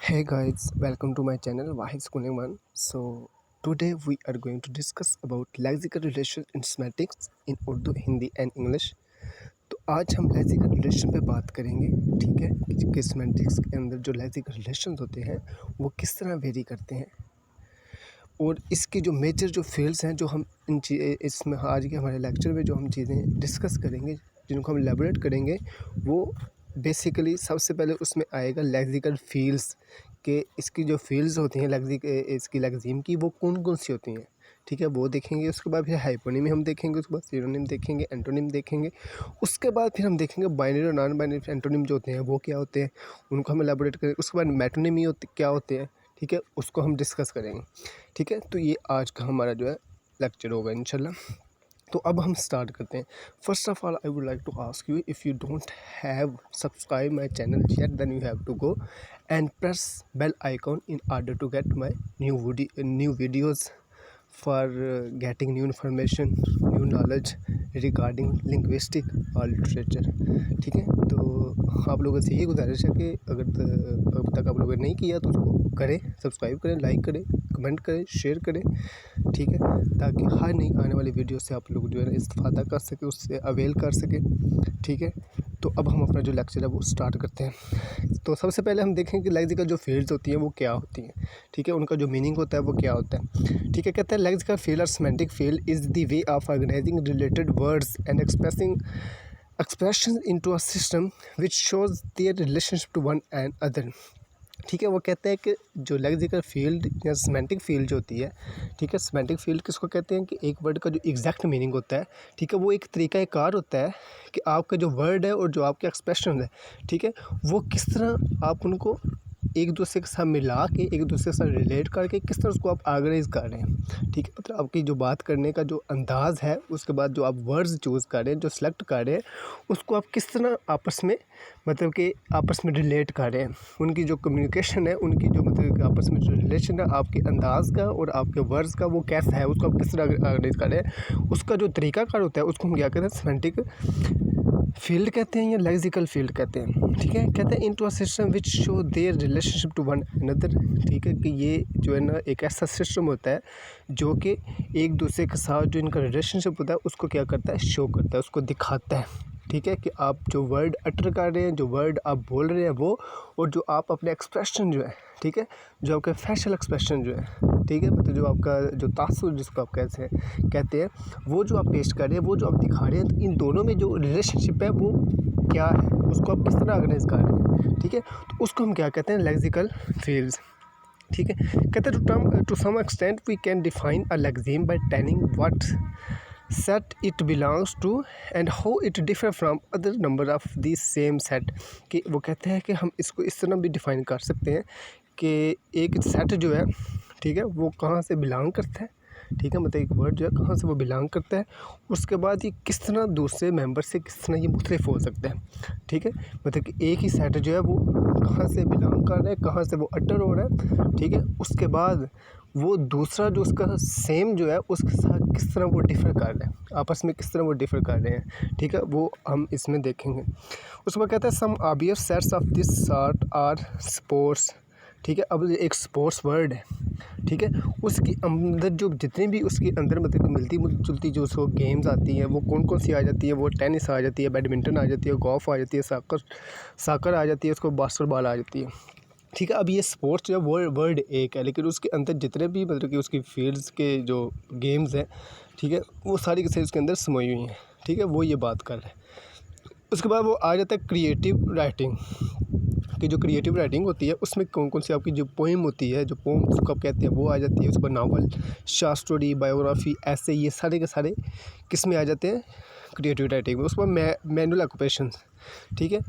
Hey guys, welcome to my channel Wahid Kuneman. So today we are going to discuss about lexical relation in semantics in Urdu, Hindi and English. तो आज हम lexical relation पे बात करेंगे, ठीक है, कि सेमेंटिक्स के अंदर जो लेक्सिकल रिलेशंस होते हैं वो किस तरह वेरी करते हैं और इसके जो मेजर जो फील्ड्स हैं जो हम इसमें आज के हमारे लेक्चर में जो हम चीज़ें डिस्कस करेंगे, जिनको हम एलैबोरेट करेंगे, वो बेसिकली सबसे पहले उसमें आएगा लेक्सिकल फील्ड्स के इसकी जो फील्ड्स होती हैं इसकी लेक्सिम की वो कौन कौन सी होती हैं, ठीक है, वो देखेंगे। उसके बाद फिर हाइपोनिम हम देखेंगे, उसके बाद सिनोनिम देखेंगे, एंटोनिम देखेंगे। उसके बाद फिर हम देखेंगे बाइनरी और नॉन बाइनरी एंटोनिम जो होते हैं वो क्या होते हैं, उनको हम एलैबोरेट करेंगे। उसके बाद मेटोनिमी क्या होते हैं, ठीक है, उसको हम डिस्कस करेंगे, ठीक है। तो ये आज का हमारा जो है लेक्चर होगा इंशाल्लाह। तो अब हम स्टार्ट करते हैं। First of all I would like to ask you, if you don't have subscribe my channel yet then you have to go and press bell icon in order to get my new videos for getting new information, new knowledge regarding linguistic और literature, ठीक है। तो आप लोगों से यही गुजारिश है कि अगर अब तक आप लोगों ने नहीं किया तो उसको करें, सब्सक्राइब करें, लाइक करें, कमेंट करें, शेयर करें, ठीक है, ताकि हर नई आने वाली वीडियो से आप लोग जो है ना इस्तेफादा कर सके, उससे अवेल कर सके, ठीक है। तो अब हम अपना जो लेक्चर है वो स्टार्ट करते हैं। तो सबसे पहले हम देखें कि लेक्सिकल जो फील्ड्स होती हैं वो क्या होती हैं, ठीक है, उनका जो मीनिंग होता है वो क्या होता है, ठीक है। कहते हैं लेक्सिकल फील्ड और semantic field is the way of organizing related words and expressions into a system which shows their relationship to one and other, ठीक है। वो कहते हैं कि जो लेक्सिकल फील्ड या सेमेंटिक फील्ड जो होती है, ठीक है, सेमेंटिक फील्ड किसको कहते हैं कि एक वर्ड का जो एग्जैक्ट मीनिंग होता है, ठीक है, वो एक तरीक़ाकार होता है कि आपका जो वर्ड है और जो आपके एक्सप्रेशन है, ठीक है, वो किस तरह आप उनको एक दूसरे के साथ मिला के, एक दूसरे के साथ रिलेट करके किस तरह उसको आप ऑर्गेनाइज कर रहे हैं, ठीक है। मतलब आपकी जो बात करने का जो अंदाज़ है, उसके बाद जो आप वर्ड्स चूज़ कर रहे हैं, जो सेलेक्ट कर रहे हैं, उसको आप किस तरह आपस में मतलब कि आपस में रिलेट कर रहे हैं, उनकी जो कम्युनिकेशन है, उनकी जो मतलब कि आपस में जो रिलेशन है आपके अंदाज़ का और आपके वर्ड्स का, वो कैसा है, उसको आप किस तरह ऑर्गेनाइज कर रहे हैं, उसका जो तरीक़ाकार होता है उसको हम क्या कहते हैं, सेमेंटिक फील्ड कहते हैं या लेक्सिकल फील्ड कहते हैं, ठीक है। कहते हैं into a system which show their relationship to one another, ठीक है, कि ये जो है ना एक ऐसा सिस्टम होता है जो कि एक दूसरे के साथ जो इनका रिलेशनशिप होता है उसको क्या करता है, शो करता है, उसको दिखाता है, ठीक है, कि आप जो वर्ड अटर कर रहे हैं, जो वर्ड आप बोल रहे हैं वो, और जो आप अपने एक्सप्रेशन जो है, ठीक है, जो आपका फेशियल एक्सप्रेशन जो है, ठीक है, मतलब जो आपका जो तासुर जिसको आप कहते हैं, वो जो आप पेश कर रहे हैं, वो जो आप दिखा रहे हैं, तो इन दोनों में जो रिलेशनशिप है वो क्या है, उसको आप किस तरह ऑर्गेनाइज कर रहे हैं, ठीक है। तो उसको हम क्या कहते हैं, लेक्सिकल फील्ड्स, ठीक है। कहते हैं to some extent we can define a lexeme by telling what set it belongs to and how it differ from other number of the same set, कि वो कहते हैं कि हम इसको इस तरह भी डिफ़ाइन कर सकते हैं कि एक सेट जो है, ठीक है, वो कहाँ से बिलोंग करता है, ठीक है, मतलब एक वर्ड जो है कहाँ से वो बिलोंग करता है, उसके बाद ये किस तरह दूसरे मेंबर से किस तरह ये मुख्तलिफ हो सकता है, ठीक है, मतलब कि एक ही सेट जो है वो कहाँ से बिलोंग कर रहा है, कहाँ से वो अटर हो रहा है, ठीक है, उसके बाद वो दूसरा जो उसका सेम जो है उसके साथ किस तरह वो डिफ़र कर रहे हैं, आपस में किस तरह वो डिफ़र कर रहे हैं, ठीक है, वो हम इसमें देखेंगे। उसके बाद कहता है some obvious sets of this sort are sports, ठीक है। अब एक स्पोर्ट्स वर्ड है, ठीक है, उसके अंदर जो जितने भी उसके अंदर मतलब कि मिलती जुलती जो उसको गेम्स आती हैं वो कौन कौन सी आ जाती है, वो टेनिस आ जाती है, बैडमिंटन आ जाती है, गोल्फ आ जाती है, साकर आ जाती है, उसको बास्केटबॉल आ जाती है, ठीक है। अब ये स्पोर्ट्स जो है वर्ड एक है, लेकिन उसके अंदर जितने भी मतलब कि उसकी फील्ड्स के जो गेम्स हैं, ठीक है, वो सारी की सारी उसके अंदर समाई हुई हैं, ठीक है, वो ये बात कर रहे हैं। उसके बाद वो आ जाता है क्रिएटिव राइटिंग, कि जो क्रिएटिव राइटिंग होती है उसमें कौन कौन सी आपकी जो पोइम होती है, जो पोम उसको आप कहते हैं, वो आ जाती है। उसके बाद नावल, शॉर्ट स्टोरी, बायोग्राफी, ऐसे ये सारे के सारे किस में आ जाते हैं, क्रिएटिव राइटिंग में। उसके बाद मैनुअल ऑक्यूपेशन, ठीक है,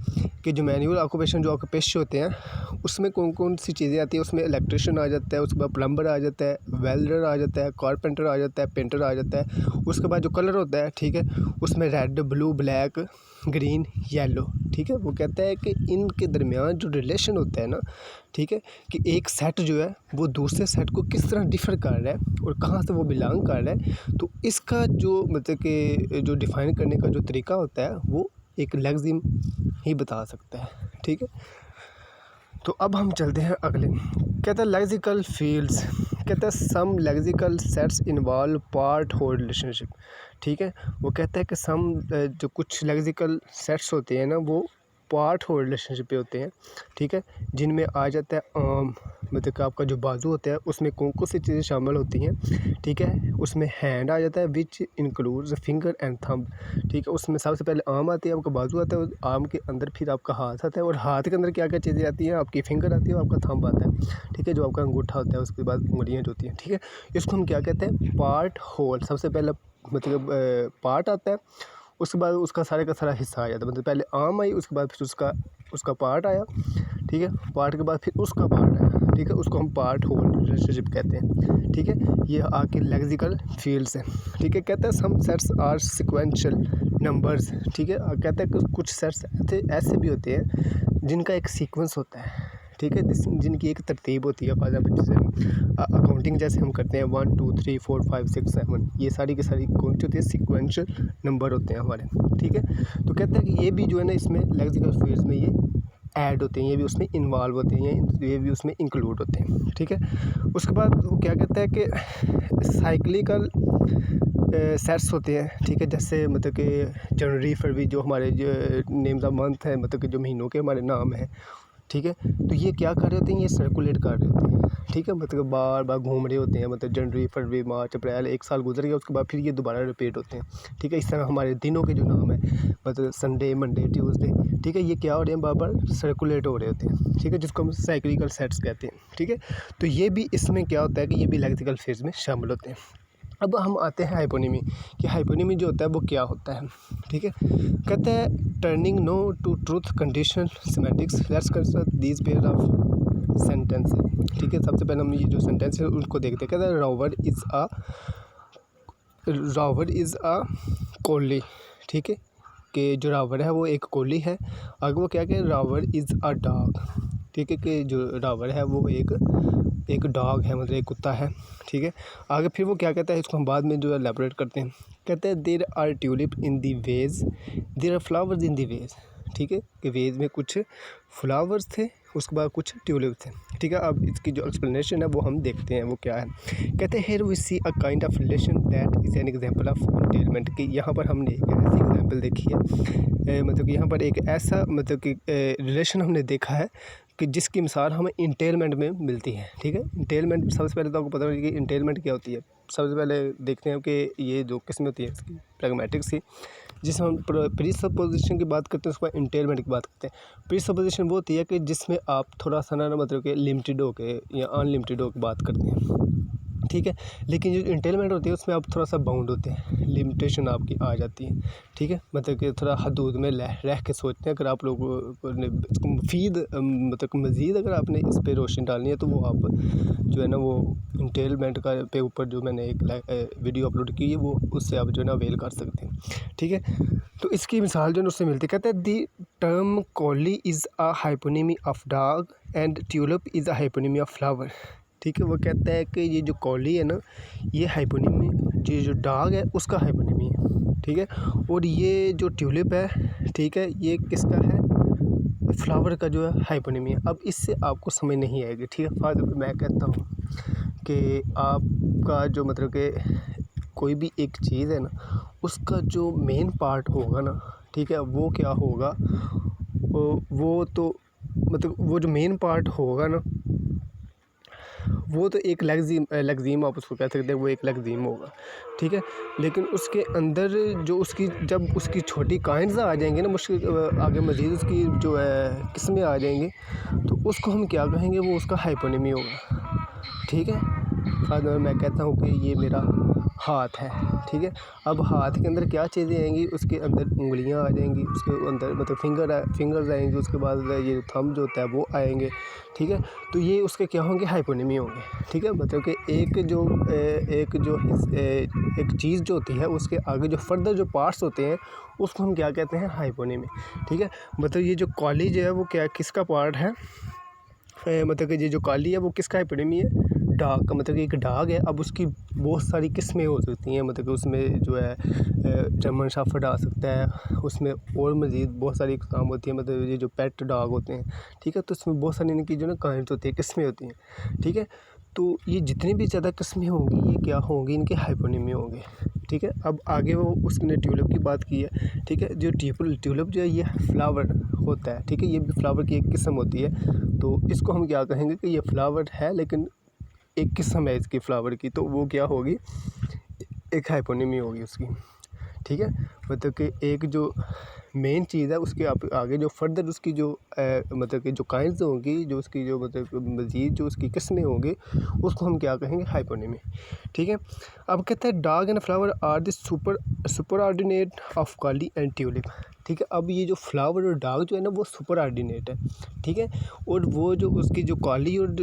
कि जो मैनुअल ऑक्यूपेशन जो आपके पेशे होते हैं उसमें कौन कौन सी चीज़ें आती हैं, उसमें इलेक्ट्रिशियन आ जाता है, उसके बाद प्लम्बर आ जाता है, वेल्डर आ जाता है, कारपेंटर आ जाता है, पेंटर आ जाता है। उसके बाद जो कलर होता है, ठीक है, उसमें red, blue, black, green, yellow, ठीक है। वो कहता है कि इनके दरमियान जो रिलेशन होता है ना, ठीक है, कि एक सेट जो है वो दूसरे सेट को किस तरह डिफ़र कर रहा है और कहाँ से वो बिलोंग कर रहा है, तो इसका जो मतलब कि जो डिफ़ाइन करने का जो तरीका होता है वो एक लेक्सिम ही बता सकता है, ठीक है। तो अब हम चलते हैं अगले। कहता है लेक्सिकल फील्ड्स, कहता है some lexical sets involve part whole relationship. ठीक है, वो कहता है कि सम जो कुछ लेक्सिकल सेट्स होते हैं ना वो पार्ट होल रिलेशनशिप पे होते हैं। ठीक है, जिनमें आ जाता है आर्म, मतलब कि आपका जो बाजू होता है उसमें कौन कौन सी चीज़ें शामिल होती हैं। ठीक है, उसमें हैंड आ जाता है which includes finger and thumb. ठीक है, उसमें सबसे पहले आर्म आती है, आपका बाजू आता है, आर्म के अंदर फिर आपका हाथ आता है, और हाथ के अंदर क्या क्या चीज़ें आती हैं, आपकी फिंगर आती है और आपका थंब आता है। ठीक है, जो आपका अंगूठा होता है, उसके बाद उंगलियाँ जो होती हैं। ठीक है, इसको हम क्या कहते हैं, पार्ट होल। सबसे पहले मतलब पार्ट आता है, उसके बाद उसका सारे का सारा हिस्सा आ जाता है। मतलब पहले आर्म आई, उसके बाद फिर उसका पार्ट आया। ठीक है, पार्ट के बाद फिर उसका पार्ट आया। ठीक है, उसको हम पार्ट होल रिलेशनशिप कहते हैं। ठीक है, ये आपके लेक्सिकल फील्ड्स हैं। ठीक है, कहते हैं सम सेट्स आर सिक्वेंशियल नंबर्स। ठीक है, कहते हैं कि कुछ सेट्स ऐसे भी होते हैं जिनका एक सीक्वेंस होता है। ठीक है, जिनकी एक तरतीब होती है। फॉर एग्जाम्पल जैसे अकाउंटिंग जैसे हम करते हैं 1 2 3 4 5 6 7, ये सारी की सारी कौन सी होती है, सिक्वेंशियल नंबर होते हैं हमारे। ठीक है, तो कहते हैं कि ये भी जो है ना इसमें लेक्सिकल फील्ड्स में ये ऐड होते हैं, ये भी उसमें इन्वॉल्व होते हैं, ये भी उसमें इंक्लूड होते हैं। ठीक है, उसके बाद वो क्या कहता है कि साइक्लिकल सेट्स होते हैं। ठीक है, जैसे मतलब कि जनवरी फरवरी जो हमारे जो नेम्स ऑफ मंथ है, मतलब कि जो महीनों के हमारे नाम हैं। ठीक है, तो ये क्या कर रहे होते हैं, ये सर्कुलेट कर रहे होते हैं। ठीक है, मतलब बार बार घूम रहे होते हैं, मतलब जनवरी फरवरी मार्च अप्रैल, एक साल गुजर गया, उसके बाद फिर ये दोबारा रिपीट होते हैं। ठीक है, इस तरह हमारे दिनों के जो नाम है, मतलब संडे मंडे ट्यूसडे। ठीक है, ये क्या हो रहे हैं, बार बार सर्कुलेट हो रहे होते हैं। ठीक है, जिसको हम साइक्लिकल सेट्स कहते हैं। ठीक है, तो ये भी इसमें क्या होता है कि ये भी लेक्सिकल फेज में शामिल होते हैं। अब हम आते हैं हाइपोनिमी, कि हाइपोनिमी जो होता है वो क्या होता है। ठीक है, कहते हैं turning now to truth conditional semantics. Let's consider these pair of sentences. ठीक है, सबसे पहले हम ये जो सेंटेंस है उनको देखते हैं। कहते हैं रावर इज़ आ कोहली। ठीक है, कि जो रावर है वो एक कोहली है। आगे वो क्या कहे, रावर इज़ अ डॉग। ठीक है, कि जो रावर है वो एक डॉग है, मतलब एक कुत्ता है। ठीक है, आगे फिर वो क्या कहता है, इसको हम बाद में जो है एलैबोरेट करते हैं। कहते हैं there are tulip in the vase, there are flowers in the vase. ठीक है, कि वेज में कुछ फ्लावर्स थे, उसके बाद कुछ ट्यूलिप थे। ठीक है, अब इसकी जो एक्सप्लेनेशन है वो हम देखते हैं वो क्या है। कहते हैं here we see a kind of relation that is an example of entailment. कि यहाँ पर हमने एक ऐसी एग्जांपल देखी है, मतलब कि यहाँ पर एक ऐसा मतलब कि रिलेशन हमने देखा है कि जिसकी मिसाल हमें इंटेलमेंट में मिलती है। ठीक है, इंटेलमेंट सबसे पहले तो आपको पता होगा कि इंटेलमेंट क्या होती है। सबसे पहले देखते हैं कि ये जो किस्में होती है इसकी प्रैग्मेटिक्स की, जिसमें हम प्रीसपोजिशन की बात करते हैं, उसके बाद इंटेलमेंट की बात करते हैं। प्रीसपोजिशन वो होती है कि जिसमें आप थोड़ा सा ना मतलब कि लिमिटेड होके या अनलिमिटेड होकर बात करते हैं। ठीक है, लेकिन जो इंटेलमेंट होती है उसमें आप थोड़ा सा बाउंड होते हैं, लिमिटेशन आपकी आ जाती है। ठीक है, मतलब कि थोड़ा हदूद में रह के सोचते हैं। अगर आप लोगों को इसको मुफीद मतलब मज़ीद अगर आपने इस पर रोशनी डालनी है तो वो आप जो है ना वो इंटेलमेंट का पे ऊपर जो मैंने एक वीडियो अपलोड की है वो उससे आप जो है ना अवेल कर सकते हैं। ठीक है, तो इसकी मिसाल जो है उससे मिलती है। कहते हैं the term collie is a hyponymy of dog and tulip is a hyponymy of flower. ठीक है, वो कहता है कि ये जो कोहली है ना ये हाइपोनिमी, ये जो डॉग है उसका हाइपोनिमी है। ठीक है, और ये जो ट्यूलिप है, ठीक है, ये किसका है, फ्लावर का जो है हाइपोनिमी है। अब इससे आपको समझ नहीं आएगी। ठीक है, फादर मैं कहता हूँ कि आपका जो मतलब कि कोई भी एक चीज़ है ना उसका जो मेन पार्ट होगा ना, ठीक है, वो क्या होगा, वो तो मतलब वो जो मेन पार्ट होगा ना वो तो एक लग्जीम आप उसको कह सकते हैं, वो एक लग्जीम होगा। ठीक है, लेकिन उसके अंदर जो उसकी जब उसकी छोटी काइंड्स आ जाएंगी ना, मुश्किल आगे मज़ीद उसकी जो है किस्में आ जाएंगी, तो उसको हम क्या कहेंगे, वो उसका हाइपोनिमी होगा। ठीक है, फादर मैं कहता हूँ कि ये मेरा हाथ है। ठीक है, अब हाथ के अंदर क्या चीज़ें आएंगी, उसके अंदर उंगलियां आ जाएंगी, उसके अंदर मतलब फिंगर्स आएंगे, उसके बाद ये थंब जो होता है वो आएंगे। ठीक है, तो ये उसके क्या होंगे, हाइपोनिमी होंगे। ठीक है, मतलब कि एक चीज़ जो होती है उसके आगे जो फर्दर जो पार्ट्स होते हैं उसको हम क्या कहते हैं, हाइपोनिमी। ठीक है, मतलब ये जो कॉली जो है वो क्या किसका पार्ट है, मतलब कि ये जो काली है वो किसका हाइपोनिमी है, डाग का मतलब कि एक डाग है, अब उसकी बहुत सारी किस्में हो सकती हैं, मतलब कि उसमें जो है जर्मन शेफर्ड आ सकता है, उसमें और मज़ीद बहुत सारी काम होती है, मतलब ये जो पेट डॉग होते हैं, ठीक है। तो उसमें बहुत सारी इनकी जो ना काइंड्स होती है, किस्में होती हैं, ठीक है। तो ये जितनी भी ज़्यादा किस्में होंगी ये क्या होंगी, इनके हाइपोनिम में होंगे, ठीक है। अब आगे वो उसने ट्यूलिप की बात की है, ठीक है। जो ट्यूलिप जो है ये फ्लावर होता है, ठीक है, ये भी फ्लावर की एक किस्म होती है। तो इसको हम क्या कहेंगे कि ये फ्लावर है, लेकिन एक किस्म है इसकी फ्लावर की, तो वो क्या होगी, एक हाइपोनिमी होगी उसकी, ठीक है। मतलब कि एक जो मेन चीज़ है उसके आगे जो फर्दर उसकी जो मतलब कि जो काइंड्स होंगी, जो उसकी जो मतलब मज़ीद जो उसकी किस्में होंगी, उसको हम क्या कहेंगे, हाइपोनिमी, ठीक है। अब कहता है dog and flower are the superordinate of collie and tulip, ठीक है। अब ये जो फ्लावर और डॉग जो है ना वो सुपर ऑर्डिनेट है, ठीक है। और वो जो उसकी जो कॉली और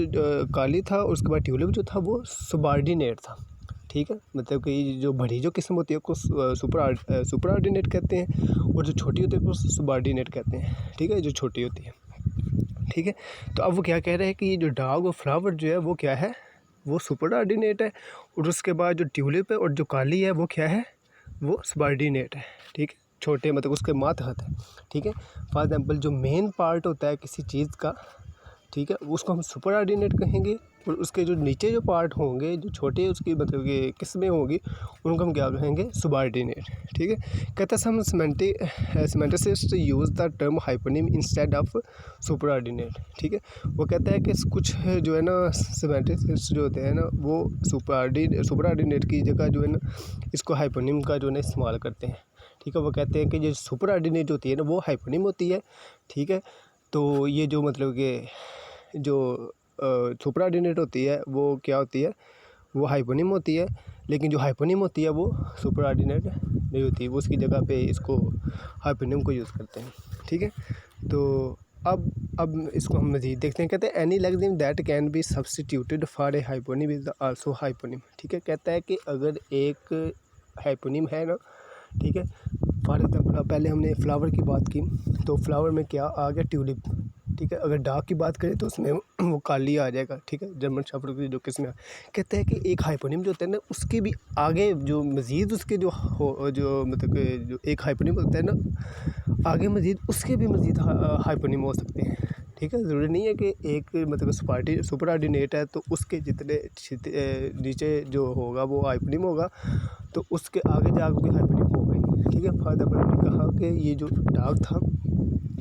कॉली था और उसके बाद ट्यूलिप जो था वो सबऑर्डिनेट था, ठीक है। मतलब कि जो बड़ी जो किस्म होती है उसको सुपर ऑर्डिनेट कहते हैं, और जो छोटी होती है उसको सबऑर्डिनेट कहते हैं, ठीक है, जो छोटी होती है, ठीक है। तो अब वो क्या कह रहे हैं कि ये जो डॉग और फ्लावर जो है वो क्या है, वो सुपर ऑर्डिनेट है, और उसके बाद जो ट्यूलिप है और जो काली है वो क्या है, वो सबऑर्डिनेट है, ठीक है, छोटे मतलब उसके मातहत है, ठीक है। फॉर एग्जांपल जो मेन पार्ट होता है किसी चीज़ का, ठीक है, उसको हम सुपर ऑर्डिनेट कहेंगे, और उसके जो नीचे जो पार्ट होंगे जो छोटे उसकी मतलब कि किस्में होंगी उनको हम क्या कहेंगे, सबऑर्डिनेट, ठीक है। कहता है some semanticist use the term hyponym instead of superordinate, ठीक है। वो कहता है कि कुछ जो है ना सेमेंटिसिस्ट जो होते हैं ना वो सुपर ऑर्डिनेट की जगह जो है ना इसको हाइपोनिम का जो है ना इस्तेमाल करते हैं, ठीक है। वो कहते हैं कि जो सुपर ऑर्डिनेट होती है ना वो हाइपोनिम होती है, ठीक है। तो ये जो मतलब कि जो सुपर ऑर्डिनेट होती है वो क्या होती है, वो हाइपोनिम होती है, लेकिन जो हाइपोनिम होती है वो सुपर ऑर्डिनेट नहीं होती, वो उसकी जगह पे इसको हाइपोनिम को यूज़ करते हैं, ठीक है। तो अब इसको हम मज़ीद देखते हैं। कहते हैं any lexeme that can be substituted for a hyponym is also hyponym, ठीक है। कहता है कि अगर एक हाइपोनिम है ना, ठीक है, फॉर एग्जाम्पल पहले हमने फ्लावर की बात की, तो फ्लावर में क्या आ गया, ट्यूलिप, ठीक है। अगर डॉग की बात करें तो उसमें वो काली आ जाएगा, ठीक है, जर्मन शेफर्ड की जो किस्म है। कहते हैं कि एक हाइपोनिम जो होता है ना उसके भी आगे जो मज़ीद उसके जो जो मतलब कि जो एक हाइपोनिम होता है ना आगे मज़ीद उसके भी मज़ीद हाइपोनिम हो सकते हैं, ठीक है। ज़रूरी नहीं है कि एक मतलब सुपर ऑर्डिनेट है तो उसके जितने नीचे जो होगा वो हाइपोनिम होगा, तो उसके आगे जाकर कोई हाइपोनिम होगा ही नहीं, ठीक है। फॉर एग्जाम्पल हमने कहा कि ये जो डॉग था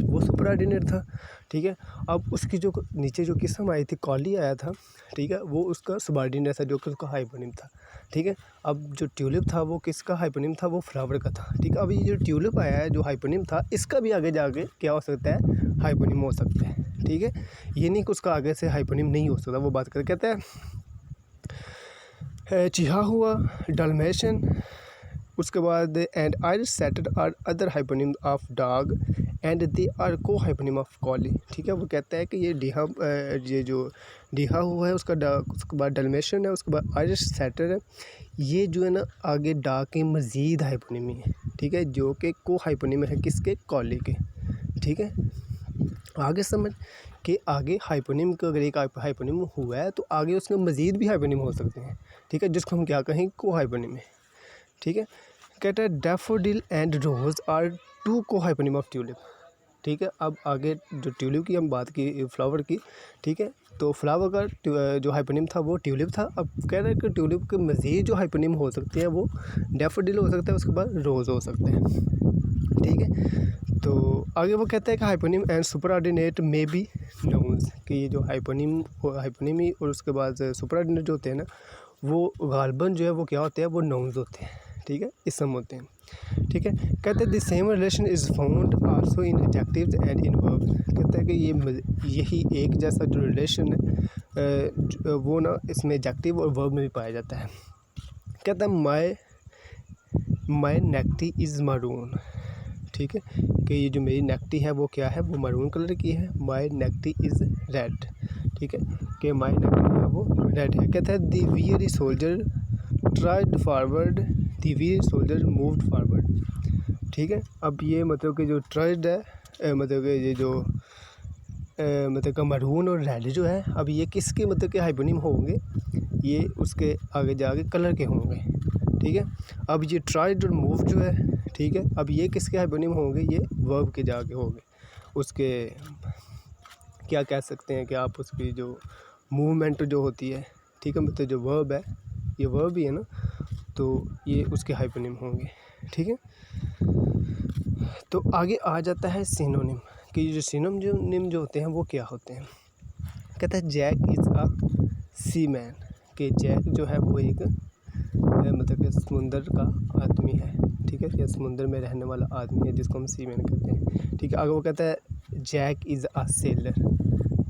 वो सुपर ऑर्डिनेट था, ठीक है। अब उसकी जो नीचे जो किस्म आई थी, कॉली आया था, ठीक है, वो उसका सबऑर्डिनेट था जो कि उसका हाइपोनिम था, ठीक है। अब जो ट्यूलिप था वो किसका हाइपोनिम था, वो फ्लावर का था, ठीक है। अब ये जो ट्यूलिप आया है जो हाइपोनिम था इसका भी आगे जाके क्या हो सकता है, हाइपोनिम हो सकता है, ठीक है। ये नहीं कि उसका आगे से हाइपोनिम नहीं हो सकता, वो बात कर कहते हैं चिहाहुआ, डल्मेशियन, उसके बाद and Irish setter are other hyponym of dog and they are co hyponym of collie, ठीक है। वो कहता है कि ये जो डिहा हुआ है उसके बाद डल्मेशियन है, उसके बाद आयरिश सेटर है, ये जो है ना आगे डॉग के मज़ीद हाइपोनिमी है, ठीक है, जो कि को हाइपोनिम है किसके, कॉली के, ठीक है। आगे समझ कि आगे हाइपोनिम का अगर एक हाइपोनिम हुआ है तो आगे उसके मज़ीद भी हाइपोनिम हो सकते हैं, ठीक है, जिसको हम क्या कहें, को हाइपोनिम है, ठीक है। कहता है daffodil and rose are two co hyponym of tulip, ठीक है। अब आगे जो ट्यूलिप की हम बात की, फ्लावर की, ठीक है, तो फ्लावर का जो हाइपोनिम था वो ट्यूलिप था। अब कह रहे हैं कि ट्यूलिप के मज़ीद जो हाइपोनिम हो सकते हैं वो डैफोडिल हो सकता है, उसके बाद रोज़ हो सकते हैं, ठीक है। तो आगे वो कहता है कि हाइपोनिम एंड सुपर ऑर्डिनेट में बी नाउन्स, कि ये जो हाइपोनिमी और उसके बाद सुपर ऑर्डिनेट जो होते हैं ना वो गालबन जो है वो क्या होते हैं, वो नाउन्स होते हैं, ठीक है, इसम होते हैं, ठीक है। कहते हैं the same relation is found also in adjectives and in verbs, कहता है कि यही एक जैसा जो रिलेशन है वो ना इसमें एडजेक्टिव और वर्ब में भी पाया जाता है। कहता है माई नेक्टी इज़ मरून, ठीक है, कि ये जो मेरी नेक्टी है वो क्या है, वो मरून कलर की है। माई नेक्टी इज़ रेड, ठीक है, कि माई नेक्टी है वो रेड है। कहता है the weary soldier tried forward, the weary soldier moved forward, ठीक है। अब ये मतलब कि जो ट्राइड है मतलब कि ये जो मतलब कि मरून और रेड जो है, अब ये किसके मतलब के हाइपोनिम होंगे, ये उसके आगे जाके कलर के होंगे, ठीक है। अब ये ट्राइड और मूव जो है, ठीक है, अब ये किसके हाइपोनिम होंगे, ये वर्ब के जाके होंगे, उसके क्या कह सकते हैं कि आप उसकी जो मूवमेंट जो होती है, ठीक है, मतलब जो वर्ब है, ये वर्ब ही है ना, तो ये उसके हाइपोनिम होंगे, ठीक है। तो आगे आ जाता है सिनोनिम, कि जो सिनोनिम जो होते हैं वो क्या होते हैं। कहता है Jack is a seaman, कि जैक जो है वो एक मतलब कि समुंदर का आदमी है, ठीक है, या समुंदर में रहने वाला आदमी है जिसको हम सी मैन कहते हैं, ठीक है। आगे वो कहता है जैक इज़ अ सेलर,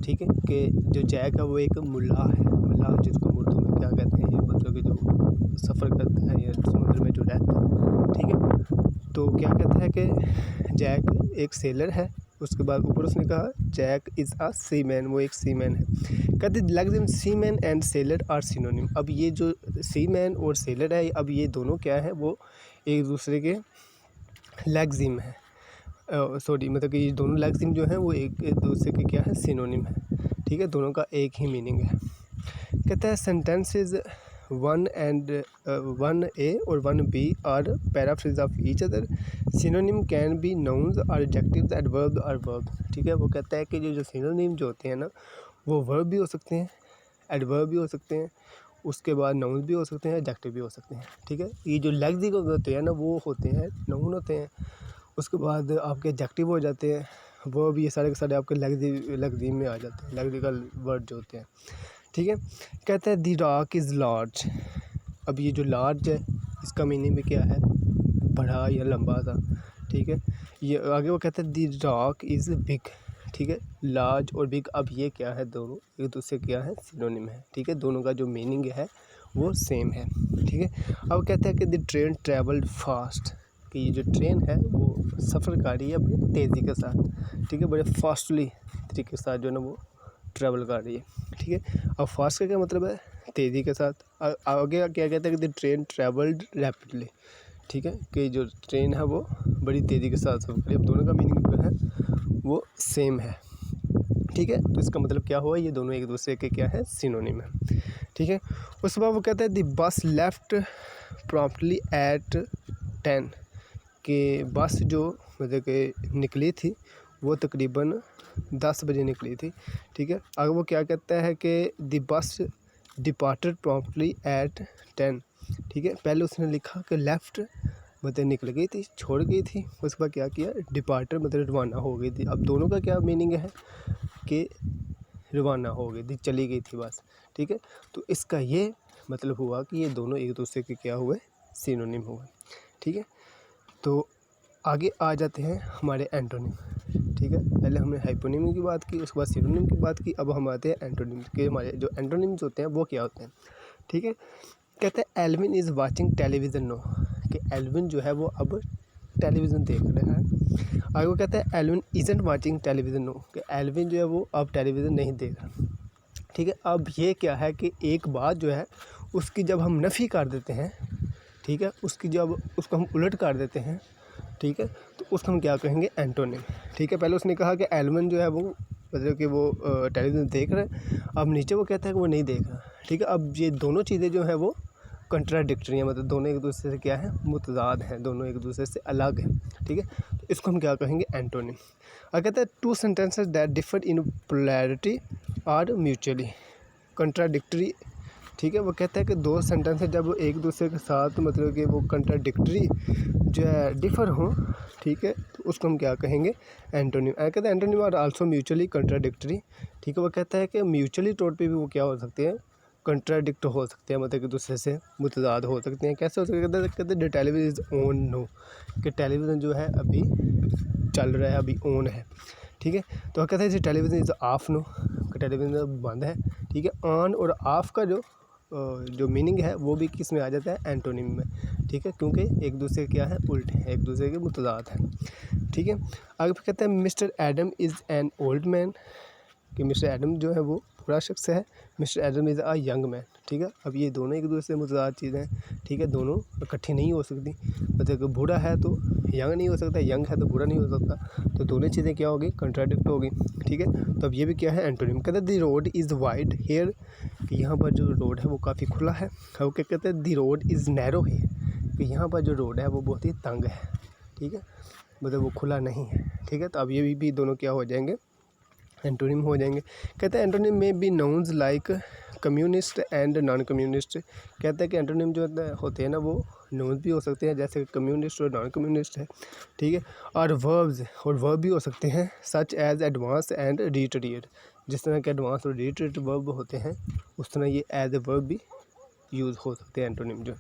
ठीक है, कि जो जैक है वो एक मुल्ला है, मुल्ला जिसको उर्दू में क्या कहते हैं, ये मतलब कि जो सफ़र करता है या समुद्र में जो रहता है, ठीक है। तो क्या कहता है कि जैक एक सेलर है, उसके बाद ऊपर उसने कहा Jack is a seaman, वो एक सी मैन है। कहते lexeme seaman and sailor are synonym, अब ये जो सी मैन और सेलर है, अब ये दोनों क्या है, वो एक दूसरे के लेग्जिम है, सॉरी मतलब कि ये दोनों लेग्जिम जो है वो एक दूसरे के क्या है, सिनोनिम है, ठीक है, दोनों का एक ही मीनिंग है। कहता है सेंटेंसेस 1A और 1B are paraphrase of each other, synonym can be nouns और एडजेक्टिव्स, एडवर्ब और वर्ब, ठीक है। वो कहता है कि जो सिनोनिम जो होते हैं ना, वो वर्ब भी हो सकते हैं, एडवर्ब भी हो सकते हैं, उसके बाद नाउन भी हो सकते हैं, एडजेक्टिव भी हो सकते हैं, ठीक है। ये जो लेक्सिक होते हैं ना, वो होते हैं नाउन होते हैं, उसके बाद आपके एडजेक्टिव हो जाते हैं, वो भी ये सारे के सारे आपके लेक्सिक में आ जाते हैं, लेक्सिकल वर्ड जो होते हैं, ठीक है। कहता है द रॉक इज़ लार्ज, अब ये जो लार्ज है इसका मीनिंग भी क्या है, बड़ा या लंबा सा, ठीक है। ये आगे वो कहता है द रॉक इज़ बिग, ठीक है, लार्ज और बिग, अब ये क्या है, दोनों एक दूसरे क्या है, सिनोनिम है, ठीक है, दोनों का जो मीनिंग है वो सेम है, ठीक है। अब कहता है कि द ट्रेन ट्रेवल्ड फास्ट, कि ये जो ट्रेन है वो सफ़र कर रही है बड़ी तेज़ी के साथ, ठीक है, बड़े फास्टली तरीके के साथ जो है ना वो ट्रैवल कर रही है, ठीक है। अब फास्ट का क्या मतलब है, तेज़ी के साथ। आगे क्या कहते हैं कि द ट्रेन ट्रैवल्ड रैपिडली, ठीक है, कि जो ट्रेन है वो बड़ी तेज़ी के साथ सफ़र करी, अब दोनों का मीनिंग जो है वो सेम है, ठीक है। तो इसका मतलब क्या हुआ, ये दोनों एक दूसरे के क्या है, सिनोनिम है, ठीक है। उसके बाद वो कहता है the bus left promptly eight 10, कि बस जो मतलब कि निकली थी वो तकरीबन 10 बजे निकली थी, ठीक है। आगे वो क्या कहता है कि the bus departed promptly eight 10, ठीक है। पहले उसने लिखा कि लेफ़्ट मतलब निकल गई थी, छोड़ गई थी, उसके बाद क्या किया, डिपार्टेड मतलब रवाना हो गई थी। अब दोनों का क्या मीनिंग है कि रवाना हो गई थी, चली गई थी बस, ठीक है। तो इसका ये मतलब हुआ कि ये दोनों एक दूसरे के क्या हुए, सिनोनिम हुए, ठीक है। तो आगे आ जाते हैं हमारे एंटोनिम, ठीक है। पहले हमने हाइपोनिम की बात की, उसके बाद सिनोनिम की बात की, अब हम आते हैं एंटोनिम के। हमारे जो एंटोनिम्स होते हैं वो क्या होते हैं, ठीक है। कहते हैं Alvin is watching television now, कि एल्विन जो है वो अब टेलीविज़न देख रहा है। आगे वो कहता है Alvin isn't watching television now, कि एल्विन जो है वो अब टेलीविज़न नहीं देख रहा, ठीक है। अब ये क्या है कि एक बात जो है उसकी जब हम नफ़ी कर देते हैं, ठीक है, उसकी जब उसको हम उलट कर देते हैं, ठीक है, तो उसको हम क्या कहेंगे, एंटोनिम, ठीक है। पहले उसने कहा कि एल्विन जो है वो मतलब कि वो टेलीविज़न देख रहा है, अब नीचे वो कहता है कि वो नहीं देख रहा, ठीक है। अब ये दोनों चीज़ें जो है वो कंट्राडिक्टरी हैं, मतलब दोनों एक दूसरे से क्या है, मुतज़ाद हैं, दोनों एक दूसरे से अलग हैं, ठीक है। तो इसको हम क्या कहेंगे, एंटोनिम। और कहते हैं two sentences that differ in polarity are mutually contradictory, ठीक है। वो कहता है कि दो सेंटेंस जब एक दूसरे के साथ मतलब कि वो कंट्राडिक्टरी जो है डिफ़र हों, ठीक है, तो उसको हम क्या कहेंगे, एंटोनिम। कहते हैं antonym are also mutually contradictory, ठीक है। वो कहता है कि म्यूचुअली तौर पे भी वो क्या हो सकते हैं, कंट्राडिक्ट हो सकते हैं, मतलब कि दूसरे से मुतज़ाद हो सकते हैं। कैसे हो सकते हैं, कहते हैं the television is on now, कि टेलीविज़न जो है अभी चल रहा है, अभी ऑन है, ठीक है। तो कहते हैं टेलीविज़न इज़ ऑफ नो, कि टेलीविज़न बंद है, ठीक है। ऑन और ऑफ का जो मीनिंग है वो भी किस में आ जाता है, एंटोनिम में, ठीक है, क्योंकि एक दूसरे क्या है, उल्टे हैं, एक दूसरे के मुतज़ाद हैं, ठीक है। आगे फिर कहते हैं mister Adam is an old man, कि मिस्टर एडम जो है वो बुरा शख्स है, mister Adam is a young man, ठीक है। अब ये दोनों एक दूसरे से मुतज़ाद चीज़ें हैं, ठीक है, दोनों इकट्ठी नहीं हो सकती, मतलब कि बूढ़ा है तो यंग नहीं हो सकता, यंग है तो बुरा नहीं हो सकता, तो दोनों चीज़ें क्या होगी, कंट्राडिक्ट होगी। ठीक है, तो अब ये भी क्या है, एंटोनिम। कहते हैं the road is wide here, कि यहाँ पर जो रोड है वो काफ़ी खुला है। और क्या कहते हैं, the road is narrow here, कि यहाँ पर जो रोड है वो बहुत ही तंग है। ठीक है, मतलब वो खुला नहीं है। ठीक है, तो अब ये भी दोनों क्या हो जाएंगे, एंटोनिम हो जाएंगे। कहते हैं एंटोनिम में be nouns like communist and non communist. कहते हैं कि एंटोनिम जो होते हैं ना वो नाउन्स भी हो सकते हैं, जैसे कम्युनिस्ट और नॉन कम्युनिस्ट है। ठीक है, और वर्ब्स, और वर्ब भी हो सकते हैं, such as advance and retreat. जिस तरह के एडवांस और रिट्रीट वर्ब होते हैं उस तरह ये एज ए वर्ब भी यूज़ हो सकते हैं एंटोनिम जो।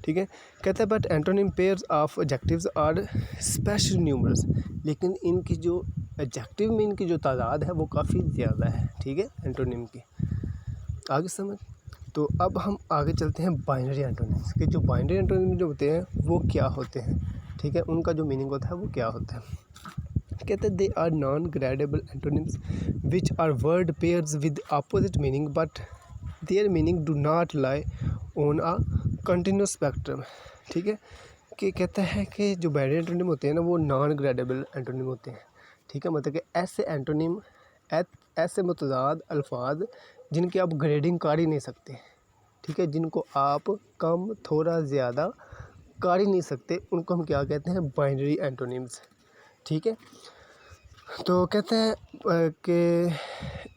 ठीक है, कहते हैं but antonym pairs of adjectives are special numerous, लेकिन इनकी जो एडजेक्टिव में इनकी जो तादाद है वो काफ़ी ज़्यादा है। ठीक है, एंटोनिम की आगे समझ। तो अब हम आगे चलते हैं बाइनरी एंटोनिम्स के। जो बाइनरी एंटोनिम जो होते हैं वो क्या होते हैं, ठीक है, उनका जो मीनिंग होता है वो क्या होता है। कहते हैं they are non gradable antonyms which are word pairs with opposite meaning but their meaning do not lie on a continuous spectrum. ठीक है, कि कहता है कि जो बाइनरी एंटोनिम होते हैं ना वो नॉन ग्रेडेबल एंटोनिम होते हैं। ठीक है, मतलब कि ऐसे एंटोनिम, ऐसे मुतज़ाद अल्फाज जिनकी आप ग्रेडिंग कर ही नहीं सकते। ठीक है, जिनको आप कम थोड़ा ज़्यादा कर ही नहीं सकते, उनको हम क्या कहते हैं, बाइनरी एंटोनिम्स। ठीक है, तो कहते हैं कि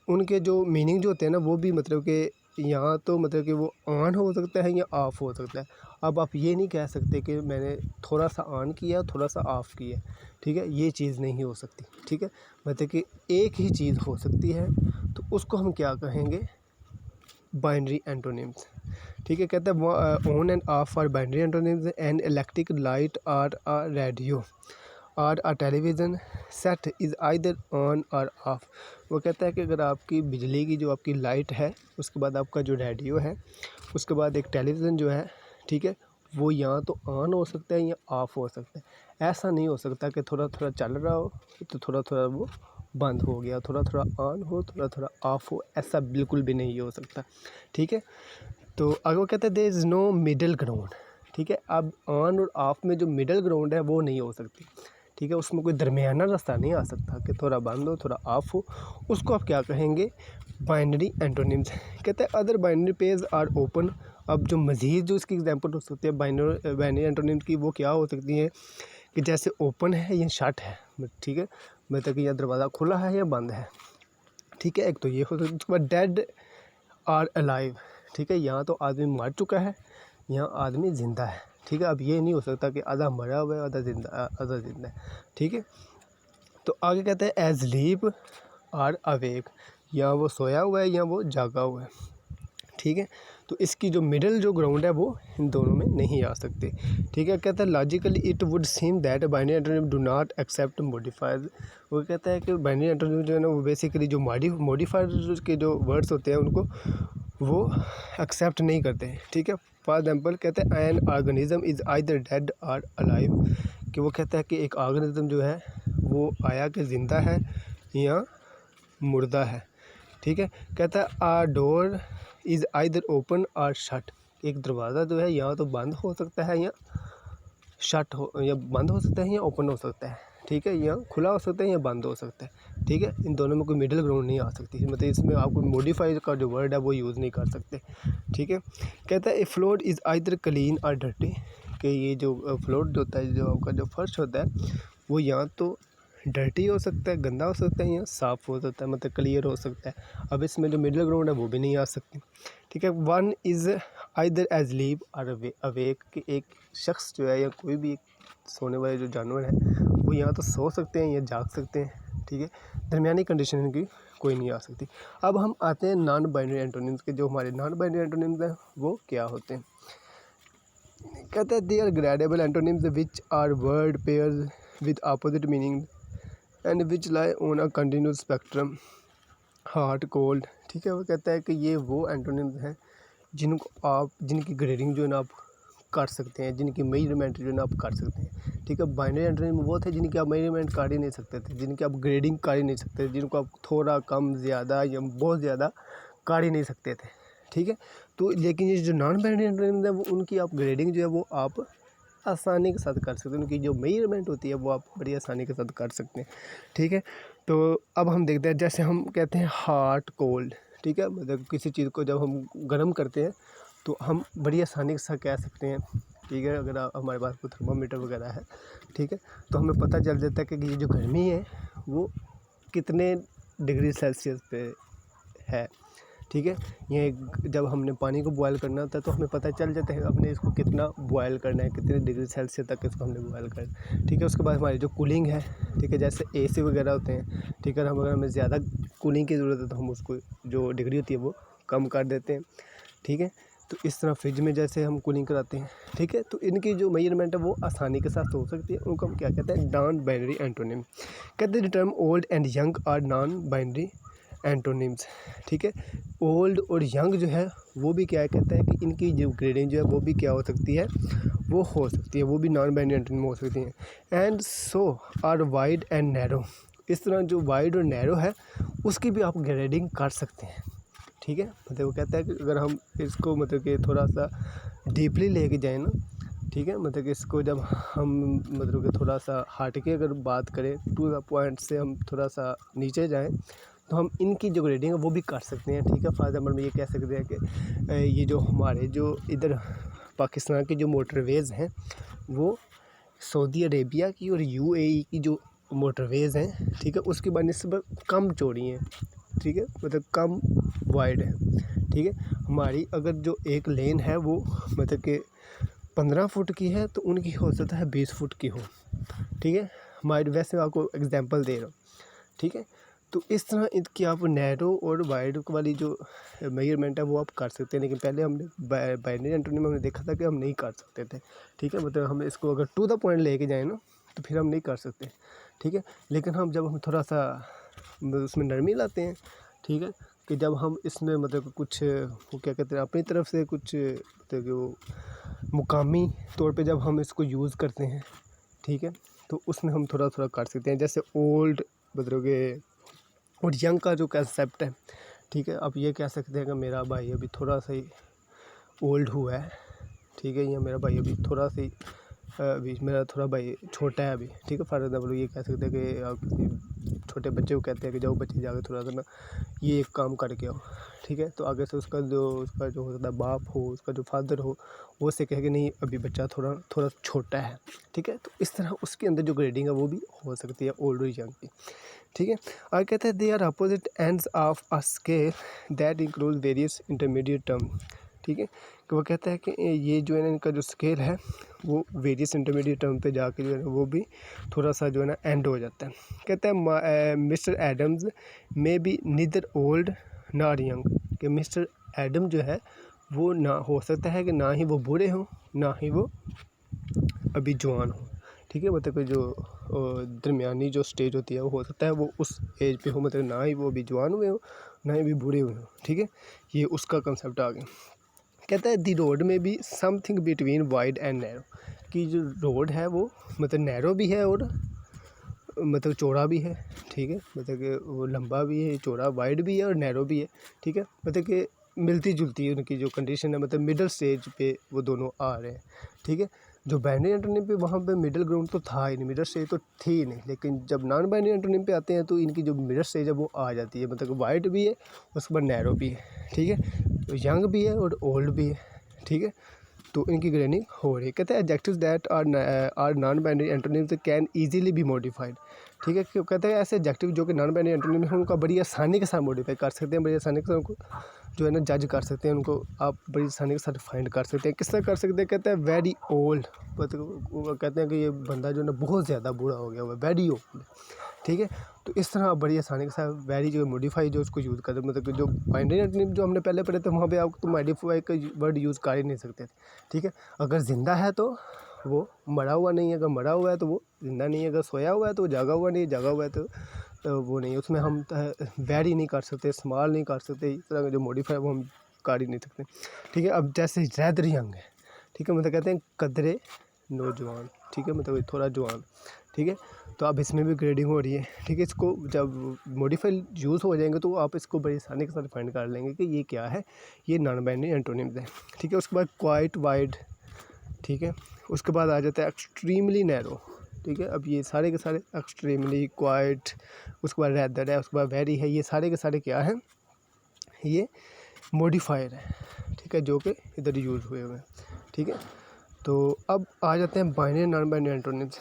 उनके जो मीनिंग जो होते हैं ना वो भी मतलब कि यहाँ तो मतलब कि वो ऑन हो सकता है या ऑफ़ हो सकता है। अब आप ये नहीं कह सकते कि मैंने थोड़ा सा ऑन किया थोड़ा सा ऑफ़ किया। ठीक है, ये चीज़ नहीं हो सकती। ठीक है, मतलब कि एक ही चीज़ हो सकती है, तो उसको हम क्या कहेंगे, बाइनरी एंटोनिम्स। ठीक है, कहते हैं on and off are binary antonyms and electric light or a radio or a television set is either on or off. वो कहता है कि अगर आपकी बिजली की जो आपकी लाइट है, उसके बाद आपका जो रेडियो है, उसके बाद एक टेलीविज़न जो है, ठीक है, वो या तो ऑन हो सकता है या ऑफ़ हो सकता है। ऐसा नहीं हो सकता कि थोड़ा थोड़ा चल रहा हो तो थोड़ा थोड़ा वो बंद हो गया, थोड़ा थोड़ा ऑन हो थोड़ा थोड़ा ऑफ़ हो, ऐसा बिल्कुल भी नहीं हो सकता। ठीक है, तो आगे वो कहते हैं there is no middle ground. ठीक है, अब ऑन और ऑफ में जो मिडल ग्राउंड है वो नहीं हो सकती। ठीक है, उसमें कोई दरमियाना रास्ता नहीं आ सकता कि थोड़ा बंद हो थोड़ा ऑफ हो, उसको आप क्या कहेंगे, बाइनरी एंटोनिम्स। कहते हैं other binary pairs are open. अब जो मज़ीद जो इसकी एग्जांपल हो सकती है बाइनरी एंटोनिम्स की, वो क्या हो सकती है कि जैसे ओपन है या शट है। ठीक है, मतलब कि यह दरवाज़ा खुला है या बंद है। ठीक है, एक तो ये हो सकता है। उसके बाद डेड आर अलाइव। ठीक है, यहाँ तो आदमी मर चुका है, यहाँ आदमी ज़िंदा है। ठीक है, अब ये नहीं हो सकता कि आधा मरा हुआ है आधा ज़िंदा है। ठीक है, तो आगे कहते हैं एज लीप आर अवेक, या वो सोया हुआ है या वो जागा हुआ है। ठीक है, तो इसकी जो मिडल जो ग्राउंड है वो इन दोनों में नहीं आ सकते। ठीक है, कहता है logically it would seem that binary antonym do not accept modifiers. वो कहता है कि बाइनरी एंटोनिम जो है ना वो बेसिकली जो मॉडिफायर के जो वर्ड्स होते हैं उनको वो एक्सेप्ट नहीं करते हैं। ठीक है, फॉर एग्जाम्पल कहते हैं an organism is either dead और अलाइव, कि वो कहता है कि एक ऑर्गेनिज्म जो है वो आया कि ज़िंदा है या मुर्दा है। ठीक है, कहता है आ door is either open or shut, एक दरवाज़ा जो है या तो बंद हो सकता है या शट हो, या बंद हो सकता है या ओपन हो सकता है। ठीक है, या खुला हो सकता है या बंद हो सकता है। ठीक है, इन दोनों में कोई मिडिल ग्राउंड नहीं आ सकती, मतलब इसमें आप कोई मॉडिफाई का जो वर्ड है वो यूज़ नहीं कर सकते। ठीक है, कहता है ए फ्लोर इज़ आइदर क्लीन और डर्टी, कि ये जो फ्लोर जो होता है, जो आपका जो फर्श होता है वो या तो डर्टी हो सकता है, गंदा हो सकता है, या साफ़ हो सकता है, मतलब क्लियर हो सकता है। अब इसमें जो मिडिल ग्राउंड है वो भी नहीं आ सकती। ठीक है, one is either asleep or awake, कि एक शख्स जो है या कोई भी एक सोने वाले जो जानवर है वो या तो सो सकते हैं या जाग सकते हैं। ठीक है, दरमियानी कंडीशन इनकी कोई नहीं आ सकती। अब हम आते हैं नॉन बाइनरी एंटोनिम्स के। जो हमारे नॉन बाइनरी एंटोनिम्स हैं वो क्या होते हैं। कहते हैं they are gradable antonyms which are word pairs with opposite meaning and which lie on a continuous spectrum, hot cold. ठीक है, वो कहता है कि ये वो एंटोनिम्स हैं जिनको आप, जिनकी ग्रेडिंग जो है ना आप कर सकते हैं, जिनकी मेजरमेंट जो है ना आप कर सकते हैं। ठीक है, बाइनरी एंटोनिम वो थे जिनकी आप मेजरमेंट कर ही नहीं सकते थे, जिनकी आप ग्रेडिंग कर ही नहीं सकते, जिनको आप थोड़ा कम ज़्यादा या बहुत ज़्यादा कर ही नहीं सकते थे। ठीक है, तो लेकिन ये जो नॉन बाइनरी एंटोनिम्स हैं वो उनकी आप ग्रेडिंग जो है वो आप आसानी के साथ कर सकते हैं, उनकी जो मेजरमेंट होती है वो आप बड़ी आसानी के साथ कर सकते हैं। ठीक है, तो अब हम देखते हैं, जैसे हम कहते हैं हॉट कोल्ड, ठीक है, मतलब किसी चीज़ को जब हम गर्म करते हैं तो हम बड़ी आसानी के साथ कह सकते हैं। ठीक है, अगर हमारे पास कोई थर्मामीटर वगैरह है, ठीक है, तो हमें पता चल जाता है कि ये जो गर्मी है वो कितने डिग्री सेल्सियस पे है। ठीक है, ये जब हमने पानी को बॉयल करना होता है तो हमें पता चल जाता है हमने इसको कितना बॉयल करना है, कितने डिग्री सेल्सियस तक इसको हमने बॉयल करना है। ठीक है, उसके बाद हमारी जो कूलिंग है, ठीक है, जैसे एसी वगैरह होते हैं, ठीक है, अगर हमें ज़्यादा कूलिंग की ज़रूरत है तो हम उसको जो डिग्री होती है वो कम कर देते हैं। ठीक है, तो इस तरह फ्रिज में जैसे हम कूलिंग कराते हैं। ठीक है, तो इनकी जो मेजरमेंट है वो आसानी के साथ हो सकती है, उनको हम क्या कहते हैं, नॉन बाइनरी एंटोनिम कहते हैं। The term old and young are non binary antonyms. ठीक है, ओल्ड और यंग जो है वो भी क्या कहता है कि इनकी जो ग्रेडिंग जो है वो भी क्या हो सकती है, वो हो सकती है, वो भी नॉन बाइनरी एंटोनिम हो सकती हैं। And so are wide and narrow, इस तरह जो वाइड और नैरो है उसकी भी आप ग्रेडिंग कर सकते हैं। ठीक है, मतलब वो कहता है कि अगर हम इसको मतलब कि थोड़ा सा डीपली लेके जाएँ ना, ठीक है, मतलब कि इसको जब हम मतलब कि थोड़ा सा हट के अगर बात करें, टू द पॉइंट से हम थोड़ा सा नीचे जाएँ तो हम इनकी जो ग्रेडिंग है वो भी कर सकते हैं। ठीक है, फॉर एग्जाम्पल में ये कह सकते हैं कि ये जो हमारे जो इधर पाकिस्तान की जो मोटरवेज़ हैं वो सऊदी अरेबिया की और यूएई की जो मोटरवेज़ हैं, ठीक है, उसकी बनिस्बत कम चौड़ी हैं। ठीक है, मतलब कम वाइड है। ठीक है, हमारी अगर जो एक लेन है वो मतलब कि 15 फुट की है तो उनकी हो सकता है 20 फुट की हो। ठीक है, हमारी वैसे मैं आपको एग्जांपल दे रहा हूँ। ठीक है, तो इस तरह इनकी आप नैरो और वाइड वाली जो मेजरमेंट है वो आप कर सकते हैं, लेकिन पहले हमने बाइनरी एंटोनिम में हमने देखा था कि हम नहीं कर सकते थे। ठीक है, मतलब हम इसको अगर टू द पॉइंट लेके जाएँ ना तो फिर हम नहीं कर सकते। ठीक है, लेकिन जब हम थोड़ा सा उसमें नरमी लाते हैं, ठीक है, कि जब हम इसमें मतलब कुछ वो क्या कहते हैं अपनी तरफ से कुछ मतलब कि वो मुकामी तौर पे जब हम इसको यूज़ करते हैं, ठीक है, तो उसमें हम थोड़ा थोड़ा कर सकते हैं। जैसे ओल्ड मतलब कि और यंग का जो कंसेप्ट है, ठीक है, आप ये कह सकते हैं कि मेरा भाई अभी थोड़ा सा ही ओल्ड हुआ है। ठीक है, या मेरा भाई अभी थोड़ा सा ही अभी मेरा थोड़ा भाई छोटा है अभी। ठीक है, फॉर एग्जाम्पल ये कह सकते हैं कि आप किसी छोटे बच्चे को कहते हैं कि जाओ बच्चे जाके थोड़ा सा ना ये एक काम करके आओ। ठीक है, तो आगे से उसका जो होता है बाप हो, उसका जो फादर हो, वो उससे कहे कि नहीं अभी बच्चा थोड़ा थोड़ा छोटा है। ठीक है, तो इस तरह उसके अंदर जो ग्रेडिंग है वो भी हो सकती है ओल्ड और यंग की। ठीक है, आगे कहते हैं they are opposite ends of a scale that include various intermediate term. ठीक है, कि वो कहता है कि ये जो है ना इनका जो स्केल है वो वेरियस इंटरमीडिएट टर्म पे जाके जो है ना वो भी थोड़ा सा जो है ना एंड हो जाता है। कहता है mister Adams may be neither old nor young, कि मिस्टर एडम जो है वो ना हो सकता है कि ना ही वो बूढ़े हों ना ही वो अभी जवान हो। ठीक है, मतलब कि जो दरमियानी जो स्टेज होती है वो हो सकता है वो उस एज पे हो, मतलब ना ही वो अभी जवान हुए हो ना ही अभी बूढ़े हुए हो। ठीक है, ये उसका कंसेप्ट आ गया। कहता है दी रोड में भी something between wide and narrow, कि जो रोड है वो मतलब नैरो भी है और मतलब चौड़ा भी है। ठीक है, मतलब कि वो लंबा भी है, चौड़ा वाइड भी है और नैरो भी है। ठीक है, मतलब कि मिलती जुलती है उनकी जो कंडीशन है, मतलब मिडल स्टेज पे वो दोनों आ रहे हैं। ठीक है, जो बाइनरी एंटोनिम पे वहाँ पे मिडल ग्राउंड तो था ही नहीं, मिडल स्टेज तो थी ही नहीं, लेकिन जब नॉन बाइनरी एंटोनिम पे आते हैं तो इनकी जो मिडल स्टेज है वो आ जाती है, मतलब कि वाइड भी है उसके बाद नैरो भी है। ठीक है, तो यंग भी है और ओल्ड भी है। ठीक है, तो इनकी ग्रेडिंग हो रही है। कहते हैं adjectives that are non binary antonyms can easily be modified. ठीक है, क्यों कहते हैं ऐसे एडजेक्टिव जो कि नॉन बाइनरी एंटोनिम है उनका बड़ी आसानी के साथ मॉडिफाई कर सकते हैं, बड़ी आसानी के साथ उनको जो है ना जज कर सकते हैं, उनको आप बड़ी आसानी के साथ फाइंड कर सकते हैं। किस तरह कर सकते हैं, कहते हैं वेरी ओल्ड, मतलब वो कहते हैं कि ये बंदा जो है ना बहुत ज़्यादा बूढ़ा हो गया हुआ है, वेरी ओल्ड। ठीक है, तो इस तरह आप बड़ी आसानी के साथ वेरी जो मॉडिफाई जो उसको यूज़ करते हैं, मतलब कि जो बाइनरी एंटोनिम जो हमने पहले पढ़े थे वहाँ पे आप तो मॉडिफाई का वर्ड यूज़ कर ही नहीं सकते थे। ठीक है, अगर ज़िंदा है तो वो मरा हुआ नहीं है, अगर मरा हुआ है तो वो ज़िंदा नहीं है, अगर सोया हुआ है तो वो जागा हुआ नहीं है, जागा हुआ है तो वो नहीं है। उसमें हम वेरी नहीं कर सकते, स्मॉल नहीं कर सकते, इस तरह का जो मॉडिफाई वो हम कर ही नहीं सकते। ठीक है, अब जैसे रैदर यंग है, ठीक है, मतलब कहते हैं कदरे नौजवान। ठीक है, मतलब थोड़ा जवान। ठीक है, तो अब इसमें भी ग्रेडिंग हो रही है। ठीक है, इसको जब मॉडिफाई यूज़ हो जाएंगे तो आप इसको बड़ी आसानी के साथ फाइंड कर लेंगे कि ये क्या है, ये नॉन बाइनरी एंटोनिम्स है। ठीक है, उसके बाद क्वाइट वाइड ठीक है। उसके बाद आ जाता है एक्सट्रीमली नैरो, ठीक है। अब ये सारे के सारे एक्सट्रीमली, क्वाइट, उसके बाद रैदर है, उसके बाद वेरी है, ये सारे के सारे क्या हैं, ये मॉडिफायर है, ठीक है, जो कि इधर यूज़ हुए हुए हैं, ठीक है। तो अब आ जाते हैं बाइनरी नॉन बाइनरी एंटोनिम्स।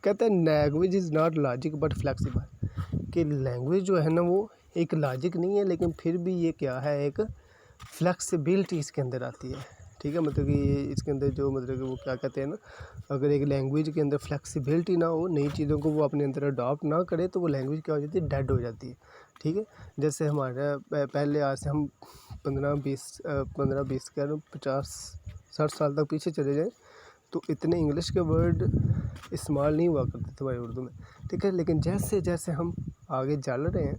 कहते हैं language is not logic but flexible, कि लैंग्वेज जो है ना वो एक लॉजिक नहीं है, लेकिन फिर भी ये क्या है, एक फ्लेक्सिबिलिटी इसके अंदर आती है, ठीक है। मतलब कि इसके अंदर जो मतलब कि वो क्या कहते हैं ना, अगर एक लैंग्वेज के अंदर फ्लेक्सिबिलिटी ना हो, नई चीज़ों को वो अपने अंदर अडॉप्ट ना करे, तो वो लैंग्वेज क्या हो जाती है, डेड हो जाती है, ठीक है। जैसे हमारा पहले आज से हम 15-20 कह रहे 50-60 साल तक पीछे चले जाएँ, तो इतने इंग्लिश के वर्ड इस्तेमाल नहीं हुआ करते थे हमारी उर्दू में, ठीक है। लेकिन जैसे जैसे हम आगे चल रहे हैं,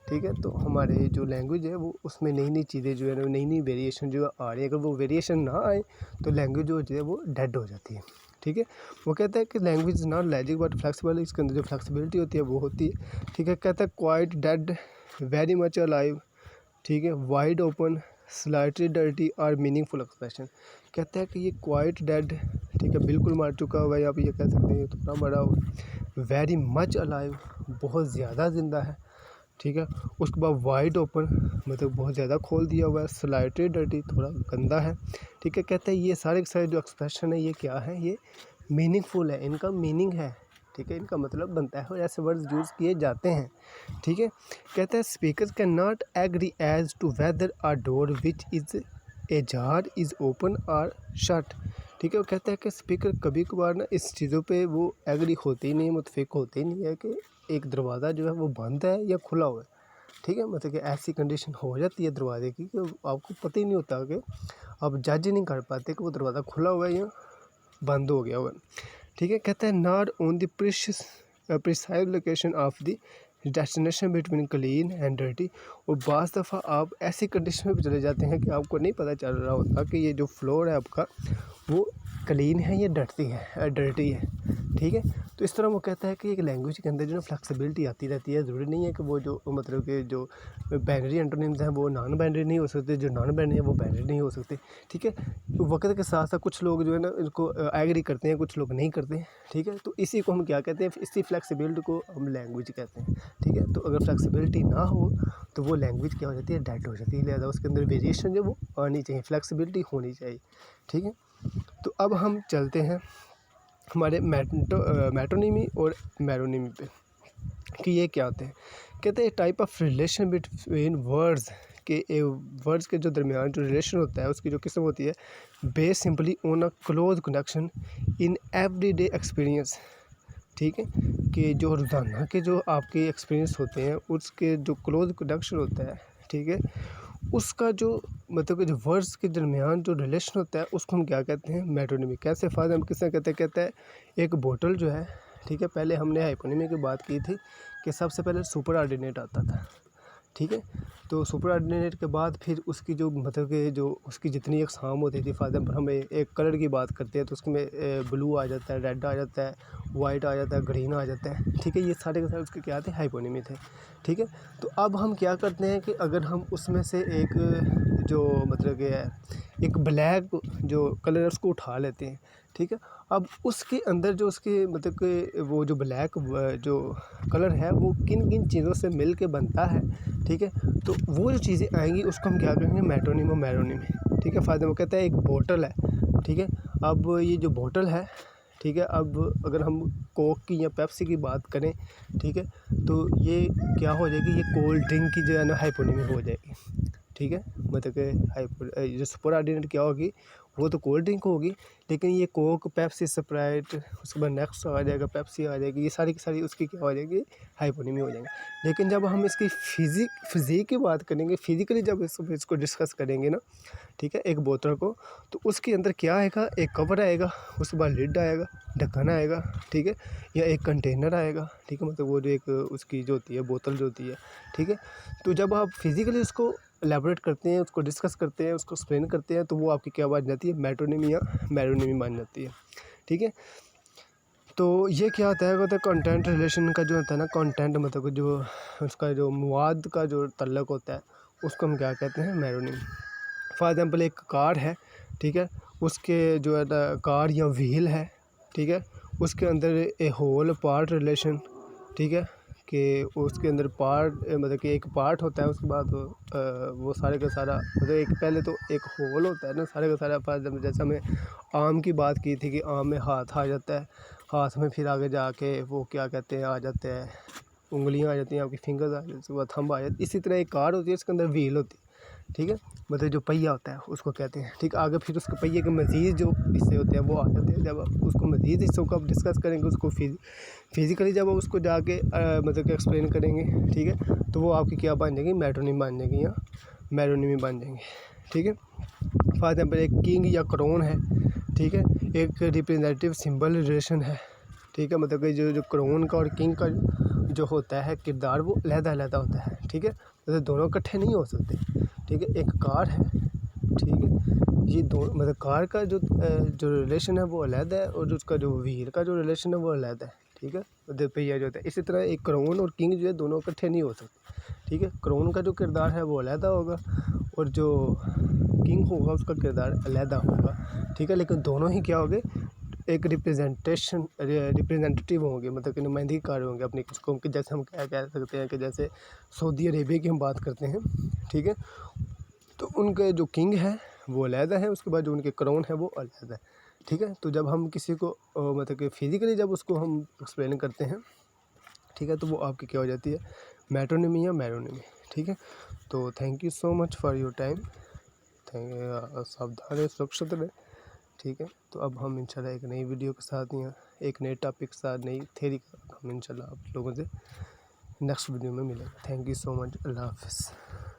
ठीक है, तो हमारे जो लैंग्वेज है वो उसमें नई नई चीज़ें जो है ना, नई नई वेरिएशन जो आ रही है, अगर वो वेरिएशन ना आए तो लैंग्वेज जो है वो डेड हो जाती है, ठीक है। वो कहता है कि language is not logic but flexible, इसके अंदर जो फ्लेक्सिबिलिटी होती है वो होती है, ठीक है। कहता है quite dead, very much alive, ठीक है, वाइड ओपन, स्लाइटली डर्टी और मीनिंगफुल एक्सप्रेशन। कहता है कि ये क्वाइट डेड, ठीक है, बिल्कुल मर चुका हुआ है, आप ये कह सकते हैं थोड़ा मरा हुआ। वेरी मच अलाइव, बहुत ज़्यादा ज़िंदा है, ठीक है। उसके बाद वाइड ओपन, मतलब बहुत ज़्यादा खोल दिया हुआ है। स्लाइटली डर्टी, थोड़ा गंदा है, ठीक है। कहते हैं ये सारे के सारे जो एक्सप्रेशन है ये क्या है, ये मीनिंगफुल है, इनका मीनिंग है, ठीक है, इनका मतलब बनता है और ऐसे वर्ड्स यूज़ किए जाते हैं, ठीक है। कहते हैं speakers can not agree as to whether a door which is ajar is open or shut, ठीक है। वो कहता है कि स्पीकर कभी कभार ना इस चीज़ों पे वो एग्री होते ही नहीं, मुतफिक होते ही नहीं है कि एक दरवाज़ा जो है वो बंद है या खुला हुआ है, ठीक है। मतलब कि ऐसी कंडीशन हो जाती है दरवाजे की कि आपको पता ही नहीं होता, कि आप जज ही नहीं कर पाते कि वो दरवाज़ा खुला हुआ है या बंद हो गया हुआ है, ठीक है। कहते हैं not on the precise location of the destination between clean and dirty, और बाज़ दफ़ा आप ऐसी कंडीशन में भी चले जाते हैं कि आपको नहीं पता चल रहा होता कि ये जो फ्लोर है आपका वो क्लीन है या डर्टी है, ठीक है। तो इस तरह वो कहता है कि एक लैंग्वेज के अंदर जो ना फ्लेक्सिबिलिटी आती रहती है, ज़रूरी नहीं है कि वो जो मतलब कि जो बाइनरी एंटोनिम्स हैं वो नॉन बाइनरी नहीं हो सकते, जो नॉन बाइनरी है वो बाइनरी नहीं हो सकते, ठीक है। तो वक्त के साथ साथ कुछ लोग जो है ना इनको एग्री करते हैं, कुछ लोग नहीं करते हैं, ठीक है। तो इसी को हम क्या कहते हैं, इसी फ्लेक्सिबिलिटी को हम लैंग्वेज कहते हैं, ठीक है। तो अगर फ्लेक्सिबिलिटी ना हो तो वो लैंग्वेज क्या हो जाती है, डेड हो जाती है, लिहाजा उसके अंदर वेरिएशन जो वो आनी चाहिए, फ्लेक्सिबिलिटी होनी चाहिए, ठीक है। तो अब हम चलते हैं हमारे मेटोनिमी और मैरोनिमी पे, कि ये क्या होते हैं। कहते हैं type of relation between words, के वर्ड्स के जो दरमियान जो रिलेशन होता है उसकी जो किस्म होती है, base simply on a close connection in everyday experience, ठीक है। कि जो रोज़ाना के जो आपके एक्सपीरियंस होते हैं उसके जो क्लोज कनेक्शन होता है, ठीक है, उसका जो मतलब कि जो वर्ड्स के दरमियान जो रिलेशन होता है उसको हम क्या कहते हैं, मेटोनिमी। कैसे फायदा हम किससे कहते हैं, कहता है एक बोतल जो है, ठीक है, पहले हमने हाइपोनिमी की बात की थी कि सबसे पहले सुपर ऑर्डिनेट आता था, ठीक है। तो सुपर ऑर्डिनेट के बाद फिर उसकी जो मतलब कि जो उसकी जितनी अक़साम होती थी, फॉर एग्जाम्पल हम एक कलर की बात करते हैं तो उसमें ब्लू आ जाता है, रेड आ जाता है, वाइट आ जाता है, ग्रीन आ जाता है, ठीक है। ये सारे के सारे उसके क्या थे, हाइपोनिमी थे, ठीक है। तो अब हम क्या करते हैं कि अगर हम उसमें से एक जो मतलब कि है एक ब्लैक जो कलर है उसको उठा लेते हैं, ठीक है। अब उसके अंदर जो उसके मतलब कि वो जो ब्लैक जो कलर है वो किन किन चीज़ों से मिल के बनता है, ठीक है। तो वो जो चीज़ें आएंगी उसको हम क्या करेंगे, मेटोनिम और मैरोनिम, ठीक है। फ़ायदे में कहता है एक बोतल है, ठीक है। अब ये जो बोतल है, ठीक है, अब अगर हम कोक की या पेप्सी की बात करें, ठीक है, तो ये क्या हो जाएगी, ये कोल्ड ड्रिंक की जो है ना हाइपोनिमी हो जाएगी, ठीक है। मतलब कि जो सुपर ऑर्डिनेट क्या होगी, वो तो कोल्ड ड्रिंक होगी, लेकिन ये कोक, पेप्सी, स्प्राइट, उसके बाद नेक्स्ट आ जाएगा पेप्सी आ जाएगी, ये सारी की सारी उसकी क्या हो जाएगी, हाइपोनिमी हो जाएंगे। लेकिन जब हम इसकी फिज़िक की बात करेंगे, फिज़िकली जब इसको डिस्कस करेंगे ना, ठीक है, एक बोतल को, तो उसके अंदर क्या आएगा, एक कवर आएगा, उसके बाद लिड आएगा, ढक्कन आएगा, ठीक है, या एक कंटेनर आएगा, ठीक है। मतलब वो जो एक उसकी जो होती है बोतल जो होती है, ठीक है। तो जब आप फिज़िकली उसको एलैबोरेट करते हैं, उसको डिस्कस करते हैं, उसको एक्सप्लेन करते हैं, तो वो आपकी क्या बन जाती है, मेटोनिमी या मैरोनिमी बन जाती है, ठीक है। तो ये क्या होता है कंटेंट रिलेशन का जो होता है ना, कंटेंट मतलब कि जो उसका जो मवाद का जो तल्लक होता है उसको हम क्या कहते हैं, मैरोनिम। फॉर एग्जांपल एक कार है, ठीक है, उसके जो है ना कार या व्हील है, ठीक है, उसके अंदर ए होल पार्ट रिलेशन, ठीक है, कि उसके अंदर पार्ट मतलब कि एक पार्ट होता है, उसके बाद वो सारे का सारा मतलब एक पहले तो एक होल होता है ना सारे का सारा पार्ट। जैसे हमने आम की बात की थी कि आम में हाथ आ जाता है, हाथ में फिर आगे जाके वो क्या कहते हैं आ जाते हैं उंगलियां आ जाती हैं, आपकी फिंगर्स आ जाती है, उसके बाद थंब आ जाती है। इसी तरह एक कार होती है, इसके अंदर व्हील होती है, ठीक है, मतलब जो पहिया होता है उसको कहते हैं, ठीक। आगे फिर उसके पहिए के मज़ीद जो हिस्से होते हैं वो आ जाते हैं। जब आप उसको मज़ीद हिस्सों को आप डिस्कस करेंगे, उसको फिज़िकली जब आप उसको जाके मतलब कि एक्सप्लेन करेंगे, ठीक है, तो वो आपकी क्या बन जाएगी, मेट्रोनिम बन जाएगी या मेरोनिमी बन जाएंगे, ठीक है। फॉर एग्जाम्पल एक किंग या क्राउन है, ठीक है, एक रिप्रेजेंटेटिव सिंबल रिलेशन है, ठीक है, मतलब कि जो जो क्राउन का और किंग का जो होता है किरदार वो अलग-अलग होता है, ठीक है, मतलब दोनों इकट्ठे नहीं हो सकते, ठीक है। एक कार है, ठीक है, ये दो मतलब कार का जो रिलेशन है वो अलग है, और जो उसका जो व्हील का जो रिलेशन है वो अलग है, ठीक है, मतलब पहिया जो होता है। इसी तरह एक क्राउन और किंग जो है दोनों इकट्ठे नहीं हो सकते, ठीक है। क्राउन का जो किरदार है वो अलग होगा और जो किंग होगा उसका किरदार अलग होगा, ठीक है, लेकिन दोनों ही क्या होंगे, एक रिप्रेजेंटेटिव होंगे, मतलब कि नुमाइंदगी होंगे अपनी कुछ कौम के। जैसे हम क्या कह सकते हैं कि जैसे सऊदी अरेबिया की हम बात करते हैं, ठीक है, तो उनके जो किंग है वो अलग है, उसके बाद जो उनके क्राउन है वो अलग है, ठीक है। तो जब हम किसी को मतलब कि फिज़िकली जब उसको हम एक्सप्लेन करते हैं, ठीक है, तो वो आपकी क्या हो जाती है, मेट्रोनिमी या मेरोनिमी, ठीक है। तो thank you so much for your time. सावधान रहे, सुरक्षित रहे, ठीक है। तो अब हम इंशाल्लाह एक नई वीडियो के साथ या एक नए टॉपिक के साथ नई थ्योरी हम इंशाल्लाह आप लोगों से नेक्स्ट वीडियो में मिलेंगे। Thank you so much. अल्लाह हाफ़िज़।